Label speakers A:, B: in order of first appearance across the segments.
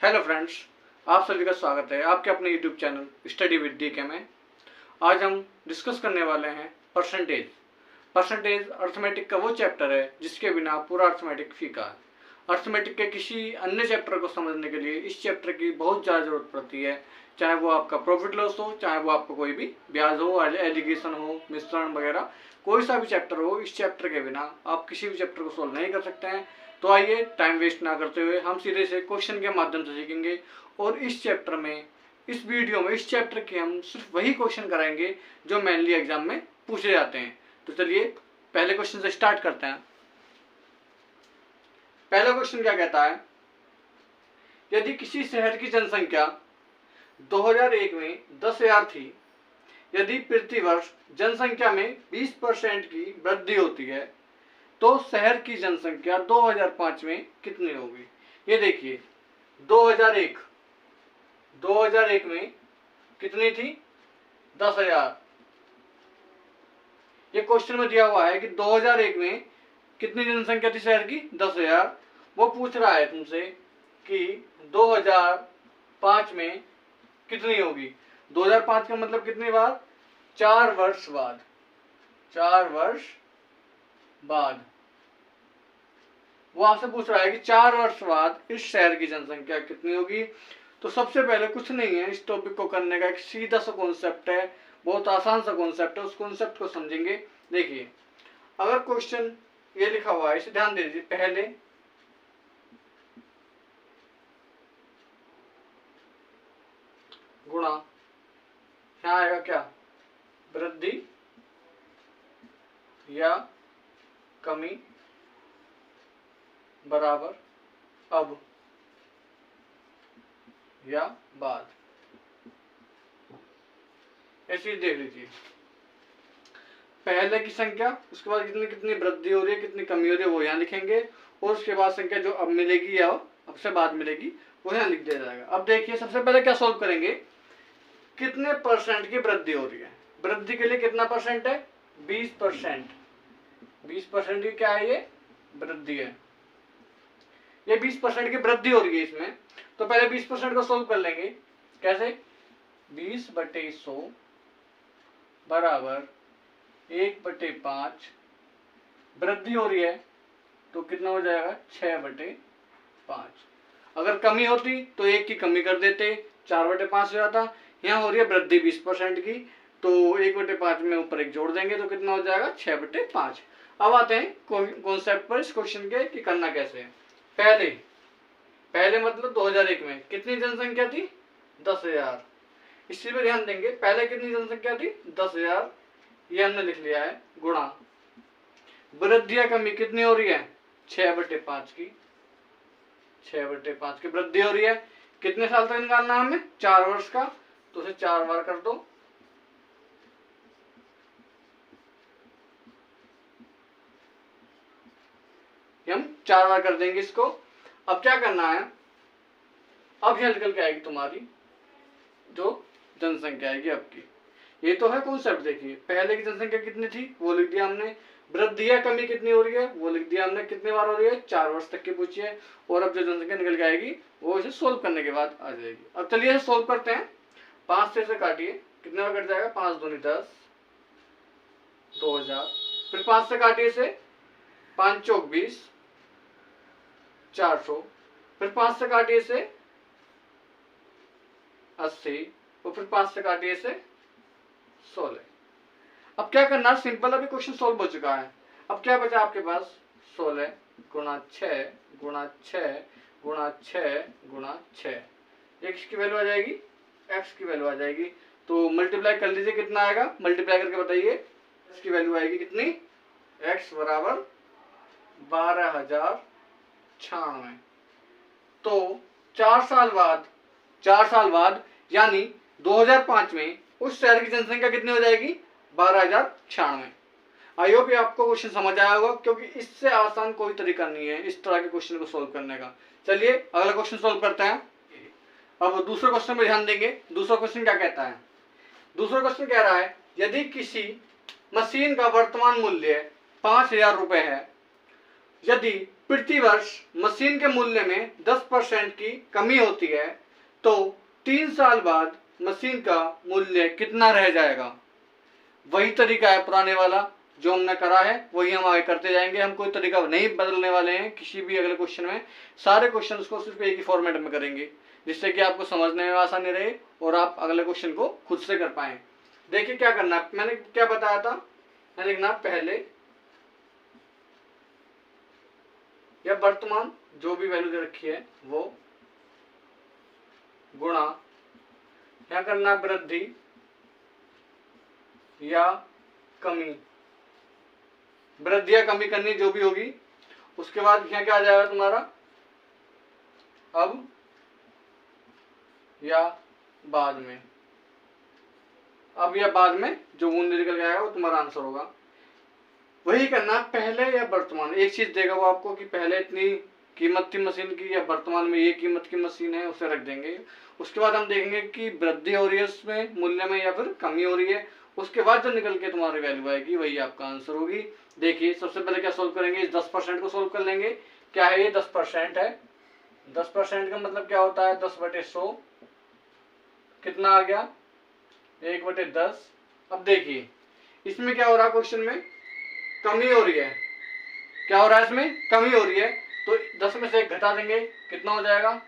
A: Hello friends, आप सभी का स्वागत है आपके अपने YouTube channel study with DK में। आज हम डिस्कस करने वाले हैं परसेंटेज। परसेंटेज अर्थमेटिक का वो चैप्टर है जिसके बिना पूरा अर्थमेटिक फीका है। अर्थमेटिक के किसी अन्य चैप्टर को समझने के लिए इस चैप्टर की बहुत ज़्यादा जरूरत पड़ती है, चाहे वो आपका प्रॉफिट लॉस हो, चाहे वो आपका कोई भी ब्याज हो, एलिगेशन हो, मिश्रण वगैरह, कोई सा भी चैप्टर हो, इस चैप्टर के बिना आप किसी भी चैप्टर को सोल्व नहीं कर सकते हैं। तो आइए टाइम वेस्ट ना करते हुए हम सीधे से क्वेश्चन के माध्यम से सीखेंगे। और इस चैप्टर में, इस वीडियो में, इस चैप्टर के हम सिर्फ वही क्वेश्चन कराएंगे जो मेनली एग्जाम में पूछे जाते हैं। तो चलिए पहले क्वेश्चन से स्टार्ट करते हैं। पहला क्वेश्चन क्या कहता है, यदि किसी शहर की जनसंख्या 2001 में 10,000 थी, यदि प्रतिवर्ष जनसंख्या में 20% की वृद्धि होती है तो शहर की जनसंख्या 2005 में कितनी होगी। ये देखिए 2001 में कितनी थी, 10,000। ये क्वेश्चन में दिया हुआ है कि 2001 में कितनी जनसंख्या थी शहर की, 10,000। वो पूछ रहा है तुमसे कि 2005 में कितनी होगी। 2005 का मतलब कितनी बार, 4 वर्ष बाद। 4 वर्ष बाद वो आपसे पूछ रहा है कि 4 वर्ष बाद इस शहर की जनसंख्या कितनी होगी। तो सबसे पहले कुछ नहीं है, इस टॉपिक को करने का एक सीधा सा कॉन्सेप्ट है, बहुत आसान सा कॉन्सेप्ट है। उस कॉन्सेप्ट को समझेंगे। देखिए अगर क्वेश्चन ये लिखा हुआ है, इसे ध्यान दे दीजिए। पहले गुणा, यहाँ आएगा क्या, वृद्धि या कमी बराबर अब या बाद। ऐसे देख लीजिए, पहले की संख्या, उसके बाद कितनी कितनी वृद्धि हो रही है, कितनी कमी हो रही है, वो यहाँ लिखेंगे। और उसके बाद संख्या जो अब मिलेगी या अब से बाद मिलेगी वो यहाँ लिख दिया जाएगा। अब देखिए सबसे पहले क्या सॉल्व करेंगे, कितने परसेंट की वृद्धि हो रही है। वृद्धि के लिए कितना परसेंट है, 20%। 20% की क्या है, ये वृद्धि है। ये 20% की वृद्धि हो रही है इसमें। तो पहले 20% को सोल्व कर लेंगे। कैसे, 20/100 बराबर 1/5। वृद्धि हो रही है तो कितना हो जाएगा, 6/5। अगर कमी होती तो 1 की कमी कर देते, 4/5 हो जाता। यहाँ हो रही है वृद्धि 20% की, तो 1/5 में ऊपर 1 जोड़ देंगे तो कितना हो जाएगा, 6/5। अब आते हैं कॉन्सेप्ट पर इस क्वेश्चन के कि करना कैसे है। पहले मतलब 2001 में कितनी जनसंख्या थी, 10,000। इसी पे ध्यान देंगे, पहले कितनी जनसंख्या थी, 10,000। ये हमने लिख लिया है। गुणा वृद्धि या कमी कितनी हो रही है, 6/5 की। 6/5 की वृद्धि हो रही है। कितने साल तक निकालना है हमें, 4 वर्ष का। तो उसे 4 बार कर दो। हम 4 बार कर देंगे इसको। अब क्या करना है, अब यह निकल के आएगी तुम्हारी जो जनसंख्या आएगी आपकी। ये तो है कॉन्सेप्ट। देखिए पहले की जनसंख्या कितनी थी वो लिख दिया हमने, वृद्धि या कमी कितनी हो रही है वो लिख दिया हमने, कितने बार हो रही है, 4 वर्ष तक की पूछी है। और अब जो जनसंख्या निकल के आएगी वो इसे सोल्व करने के बाद आ जाएगी। अब चलिए इसे सोल्व करते हैं। 5 से इसे काटिए, कितने बार कट जाएगा, 5 दूनी 10, 2000। फिर 5 से काटिए इसे, 5 चौक 20, 400। फिर 5 से काटिए इसे 80, और फिर 5 से काटिए इसे 16। अब क्या करना, सिंपल, अभी क्वेश्चन सॉल्व हो चुका है। अब क्या बचा आपके पास, 16 गुणा 6 गुणा 6 गुणा 6 गुणा 6। x की वैल्यू आ जाएगी, x की वैल्यू आ जाएगी। तो मल्टीप्लाई कर लीजिए, कितना आएगा, मल्टीप्लाई करके बताइए। x की वैल्यू आएगी कितनी, x बराबर 12,096। तो 4 साल बाद यानी 2005 में उस शहर की जनसंख्या कितनी हो जाएगी, 12,096। आई होप ये आपको क्वेश्चन समझ आया होगा, क्योंकि इससे आसान कोई तरीका नहीं है इस तरह के क्वेश्चन को सोल्व करने का। चलिए अगला क्वेश्चन सोल्व करते हैं। अब दूसरे क्वेश्चन में ध्यान देंगे। दूसरा क्वेश्चन क्या कहता है, दूसरा क्वेश्चन कह रहा है, यदि किसी मशीन का वर्तमान मूल्य 5,000 रुपए है, यदि प्रतिवर्ष मशीन के मूल्य में 10% की कमी होती है तो 3 साल बाद मशीन का मूल्य कितना रह जाएगा। वही तरीका है पुराने वाला जो हमने करा है, वही हम आगे करते जाएंगे। हम कोई तरीका नहीं बदलने वाले हैं किसी भी अगले क्वेश्चन में। सारे क्वेश्चंस को सिर्फ एक ही फॉर्मेट में करेंगे जिससे कि आपको समझने में आसानी रहे और आप अगले क्वेश्चन को खुद से कर पाएं। देखिए क्या करना है, मैंने क्या बताया था, मैंने लिखना पहले या वर्तमान जो भी वैल्यू दे रखी है वो गुणा, क्या करना है वृद्धि या कमी, वृद्धि या कमी करनी जो भी होगी। उसके बाद यहाँ क्या आ जाएगा तुम्हारा, अब या बाद में, अब या बाद में जो बूंद निकल जाएगा वो तुम्हारा आंसर होगा। वही करना पहले या वर्तमान, एक चीज देगा वो आपको कि पहले इतनी कीमत थी मशीन की या वर्तमान में ये कीमत की मशीन है, उसे रख देंगे। उसके बाद हम देखेंगे कि वृद्धि हो रही है उसमें मूल्य में या फिर कमी हो रही है। उसके बाद जो निकल के तुम्हारी वैल्यू आएगी वही आपका आंसर होगी। देखिए सबसे पहले क्या सोल्व करेंगे, इस 10% को सोल्व कर लेंगे। क्या है ये 10% है, 10% का मतलब क्या होता है 10/100, कितना आ गया 1/10। अब देखिए इसमें क्या हो रहा है, क्वेश्चन में कमी हो रही है, क्या हो रहा है इसमें कमी हो रही है, तो 10 में से 1 घटा देंगे, कितना हो जाएगा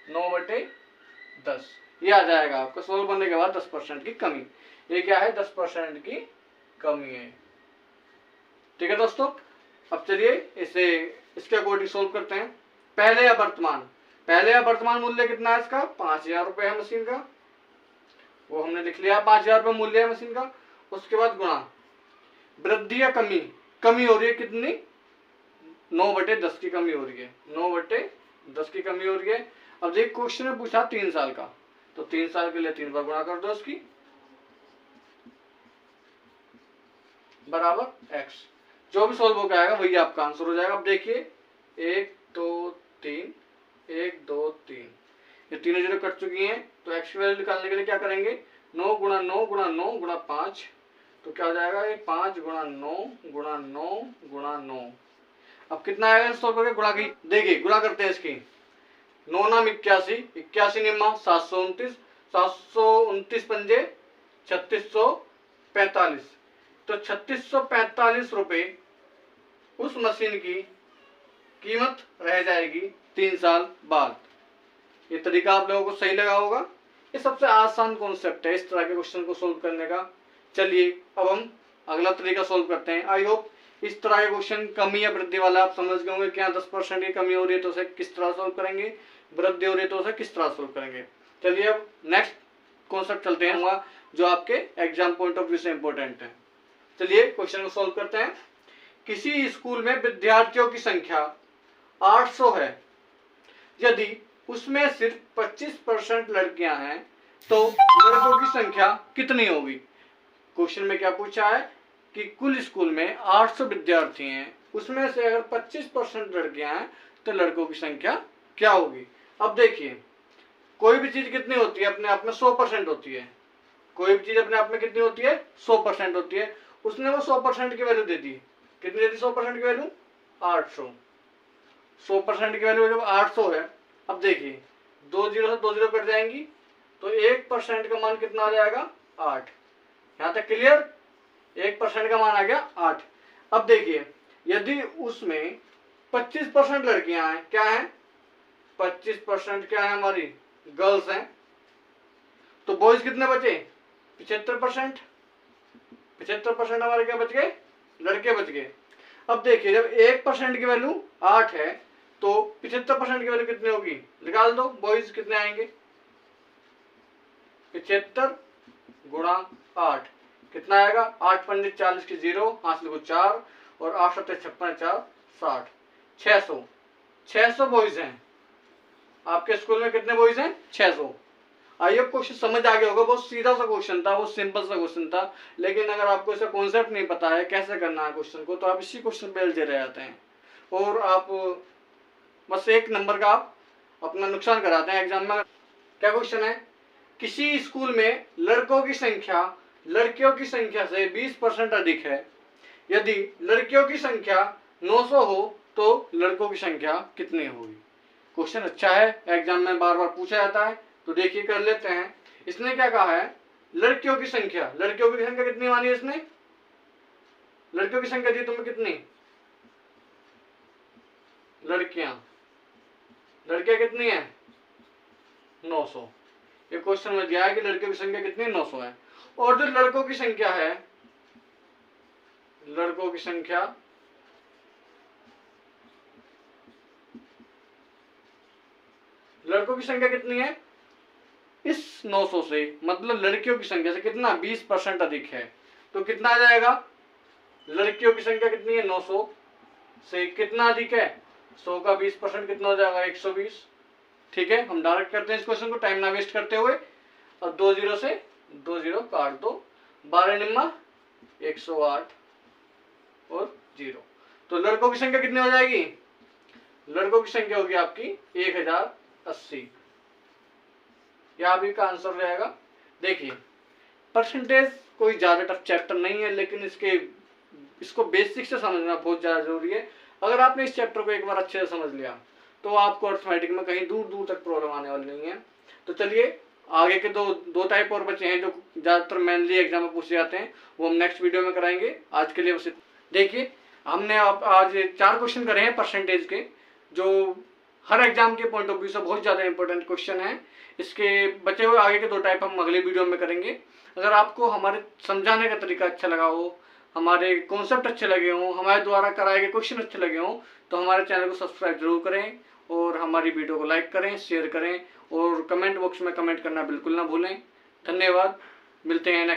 A: 9/10। ये आ जाएगा आपका सोल्व करने के बाद 10% की कमी। ये क्या है 10% की कमी है। ठीक है दोस्तों, अब चलिए इसे इसके अकॉर्डिंग सोल्व करते हैं। पहले या वर्तमान, पहले या वर्तमान मूल्य कितना है इसका 5000 रुपये है मशीन का, वो हमने लिख लिया 5000 रुपये मूल्य है मशीन का। उसके बाद गुणा वृद्धि या कमी, कमी हो रही है कितनी 9/10 की कमी हो रही है, 9/10 की कमी हो रही है। अब देखिए क्वेश्चन में पूछा 3 साल का, तो 3 साल के लिए 3 बार गुणा कर दो उसकी बराबर x, जो भी सोल्व होकर आएगा वही आपका आंसर हो जाएगा। अब देखिए 1 2 3 1 2 3 ये तीनों जीरो कट चुकी हैं, तो x की वैल्यू निकालने के लिए क्या करेंगे 9 गुणा 9 गुणा 9 गुणा 5, तो क्या हो जाएगा ये 5 गुणा 9 गुणा 9 गुणा 9। अब कितना आएगा सोल्व करके गुणा की, देखिए गुणा करते हैं इसकी 9 नाम 81, 81 निम्मा 729, 729 पंजे 3645, तो 3645 रुपए उस मशीन की कीमत रह जाएगी 3 साल बाद। ये तरीका आप लोगों को सही लगा होगा। ये सबसे आसान कॉन्सेप्ट है इस तरह के क्वेश्चन को सोल्व करने का। चलिए अब हम अगला तरीका सोल्व करते हैं। आई होप इस तरह के क्वेश्चन कमी या वृद्धि वाला आप समझ गए होंगे। क्या 10% की कमी हो रही है तो उसे किस तरह सोल्व करेंगे, वृद्धि हो रही है तो उसे किस तरह सोल्व करेंगे। चलिए अब नेक्स्ट कॉन्सेप्ट चलते हैं जो आपके एग्जाम पॉइंट ऑफ व्यू से इंपॉर्टेंट है। चलिए क्वेश्चन को सोल्व करते हैं। किसी स्कूल में विद्यार्थियों की संख्या 800 है, यदि उसमें सिर्फ 25% लड़कियां हैं तो लड़कों की संख्या कितनी होगी। क्वेश्चन में क्या पूछा है कि कुल स्कूल में 800 विद्यार्थी हैं, उसमें से अगर 25% लड़कियां हैं तो लड़कों की संख्या क्या होगी। अब देखिए कोई भी चीज कितनी होती है अपने आप में 100% होती है, कोई भी चीज अपने आप में कितनी होती है 100% होती है। उसने वो 100% की वैल्यू दे दी, कितनी दे दी 100% की वैल्यू 800, 100% की वैल्यू जब 800 है। अब देखिए 2 जीरो से 2 जीरो कट जाएंगी तो 1% का मान कितना आ जाएगा 8। यहाँ तक क्लियर, 1% का मान आ गया 8। अब देखिए यदि उसमें 25% लड़कियां हैं, क्या है 25% क्या है हमारी गर्ल्स हैं, तो बॉयज कितने बचे 75%, 75% हमारे क्या बच गए लड़के बच गए। अब देखिए जब 1% की वैल्यू 8 है तो 75% की वैल्यू कितनी होगी निकाल दो, बॉयज कितने आएंगे 75 गुणा 8 कितना आएगा 8 पंजे 40 की 0, हासिल को 4 और 8 सत्ते 56 4 60, 600, 600 बॉयज हैं आपके स्कूल में। कितने बॉयज हैं 600। आइए क्वेश्चन समझ आ गया होगा, बहुत सीधा सा क्वेश्चन था, बहुत सिंपल सा क्वेश्चन था। लेकिन अगर आपको इसका कॉन्सेप्ट नहीं पता है कैसे करना है क्वेश्चन को, तो आप इसी क्वेश्चन पे उलझे रह जाते हैं और आप बस 1 नंबर का आप अपना नुकसान कराते हैं एग्जाम में। क्या क्वेश्चन है, किसी स्कूल में लड़कों की संख्या लड़कियों की संख्या से 20% अधिक है, यदि लड़कियों की संख्या 900 हो तो लड़कों की संख्या कितनी होगी। क्वेश्चन अच्छा है, एग्जाम में बार बार पूछा जाता है, तो देखिए कर लेते हैं। इसने क्या कहा है, लड़कियों की संख्या कितनी मानी है इसने, लड़कियों की संख्या दी तुम्हें कितनी, लड़कियां कितनी है 900। ये क्वेश्चन में दिया है कि लड़कियों की संख्या कितनी 900 है। और जो लड़कों की संख्या है, लड़कों की संख्या कितनी है इस 900 से, मतलब लड़कियों की संख्या से कितना 20% अधिक है। तो कितना आ जाएगा, लड़कियों की संख्या कितनी है 900 से कितना अधिक है, 100 का 20% कितना हो जाएगा 120। ठीक है, हम डायरेक्ट करते हैं इस क्वेश्चन को, टाइम ना वेस्ट करते हुए। अब 2 0 से 2 0 काट दो, 12 निम्मा 108 और 0। तो लड़कों की संख्या कितनी हो जाएगी, लड़कों की संख्या होगी आपकी 1080। यह भी का आंसर रहेगा। देखिए परसेंटेज कोई ज्यादा टफ चैप्टर नहीं है, लेकिन इसको बेसिक से समझना बहुत ज्यादा जरूरी है। अगर आपने इस चैप्टर को एक बार अच्छे से समझ लिया तो आपको अर्थमेटिक में कहीं दूर दूर तक प्रॉब्लम आने वाली नहीं है। तो चलिए आगे के दो टाइप और बचे हैं जो ज्यादातर मेनली एग्जाम में पूछे जाते हैं, वो हम नेक्स्ट वीडियो में कराएंगे। आज के लिए बस देखिए, हमने आज 4 क्वेश्चन करे हैं परसेंटेज के, जो हर एग्जाम के पॉइंट ऑफ व्यू से बहुत ज़्यादा इंपॉर्टेंट क्वेश्चन है। इसके बचे हुए आगे के 2 टाइप हम अगले वीडियो में करेंगे। अगर आपको हमारे समझाने का तरीका अच्छा लगा हो, हमारे कॉन्सेप्ट अच्छे लगे हों, हमारे द्वारा कराए गए क्वेश्चन अच्छे लगे हों, तो हमारे चैनल को सब्सक्राइब जरूर करें और हमारी वीडियो को लाइक करें, शेयर करें और कमेंट बॉक्स में कमेंट करना बिल्कुल ना भूलें। धन्यवाद, मिलते हैं नेक्स्ट